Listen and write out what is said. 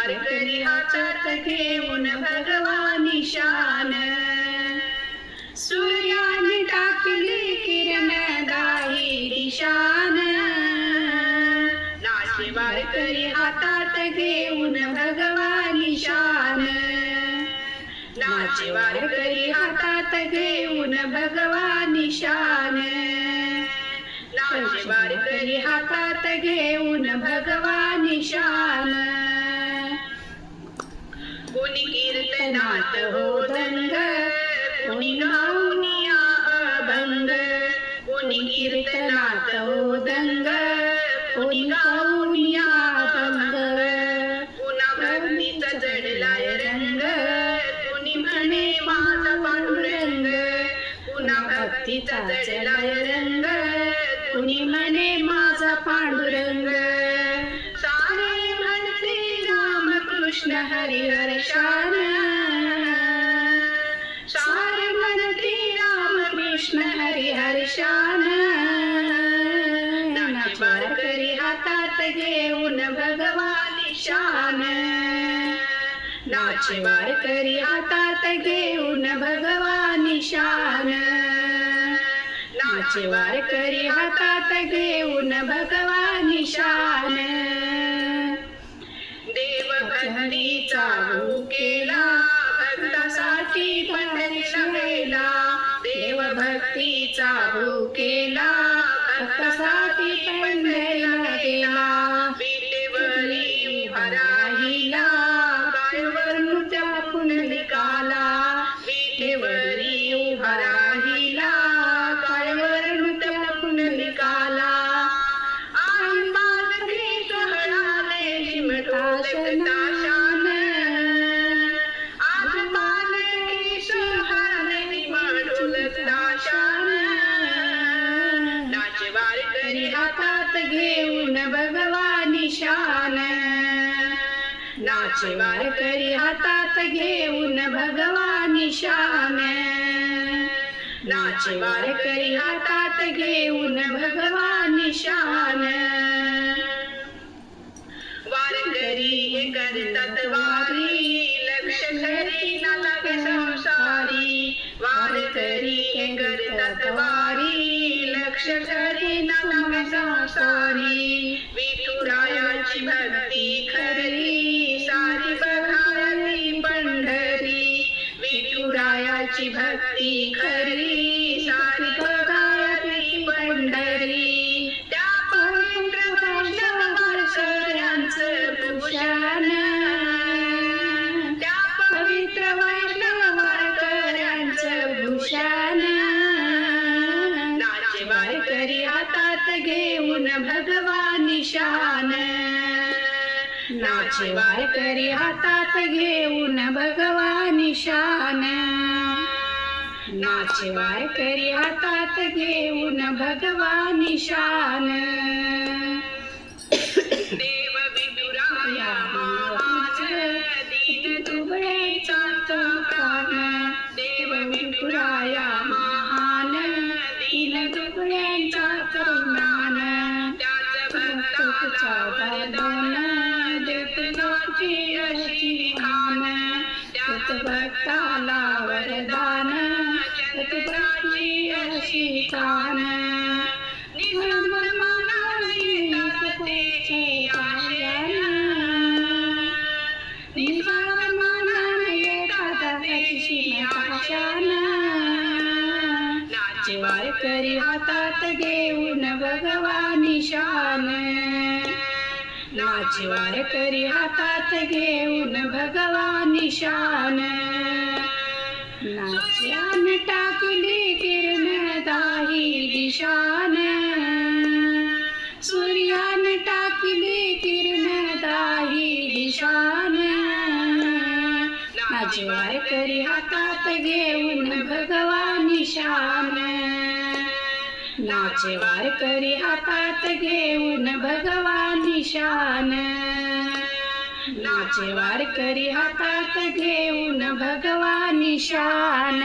वारकरी हातात घेऊन भगवानी शान, सूर्याने टाकली किरण दाही दिशान, नाचे वारकरी हातात घेऊन भगवानी शान, नाचे वारकरी हातात घेऊन भगवानी शान, नाचे वारकरी हातात घेऊन भगवानी शान, कोणी कीर्तनात हो दंग, कोणी गाऊनिया अभंग, कोणी कीर्तनात हो दंग, कोणी गाऊनिया अभंग, पुन्हा भक्तीचा जडलाय रंग, कोणी म्हणे माझा पांडुरंग, पुन्हा भक्तीचा जडलाय रंग, कोणी म्हणे माझा पांडुरंग, सारे म्हणते राम कृष्ण हरी हर शान, सारे म्हणते राम कृष्ण हरी हर शान, नाचे वारकरी हातात घेऊन भगवानी शान, नाचे वारकरी हातात घेऊन भगवानी शान, नाचे वारकरी हातात घेऊन भगवानी शान, देव भक्तीचा भूकेला भक्तासाठी पंढरीला गेला, देव भक्तीचा भूकेला भक्तासाठी पंढरीला गेला, विटेवरी उभा राहिला पायावर नृत्या पुंडलिकाला, विटेवरी उभा राहिला पायावर नृत्या पुंडलिकाला, आई बालके कहणाले लिमटोलकता शान, आज बालके कहणाले लिमटोलकता शान, नाचे वारकरी हातात घेऊन भगवानी शान, नाचे वारकरी हातात घेऊन भगवानी शान, नाचे वारकरी हातात घेऊन भगवानी शान, वारकरी हे करतात वारी लक्ष घरी ना लागे संसारी, वारकरी हे करतात वारी लक्ष घरी ना लागे संसारी, विठुरायाची भक्ती खरी सारी बघायली पंढरी, विठुरायाची भक्ती खरी सारी बघायली पंढरी, त्या पवित्र वैष्णव वारकऱ्यांचं भूषण, त्या पवित्र वैष्णव वारकऱ्यांचं भूषण, नाचे वारकरी हातात घेऊन भगवानी शान, नाचे वारकरी हातात घेऊन भगवानी शान, नाचे वारकरी हातात घेऊन भगवानी शान, देव विठुराया महान दीन दुबळेचा प्राण, देव विठुराया महान दीन दुबळेचा प्राण, त्याच भक्ताचा वरदान देतनाची अशी खान, त्याच भक्ताला वरदान देतनाची अशी खान, निसर्ग मानाने सतेचे आयन, निसर्ग मानाने येतात आशान, नाचे वारकरी हातात घेऊन भगवानी शान, नाचे वारकरी हातात घेऊन भगवानी शान, नाच्याने टाकली किरण दाही दिशान, सूर्याने टाकली किरण दाही दिशान, नाचे वारकरी हातात घेऊन भगवानी शान, नाचे वारकरी हातात घेऊन भगवानी शान, नाचे वारकरी हातात घेऊन भगवानी शान.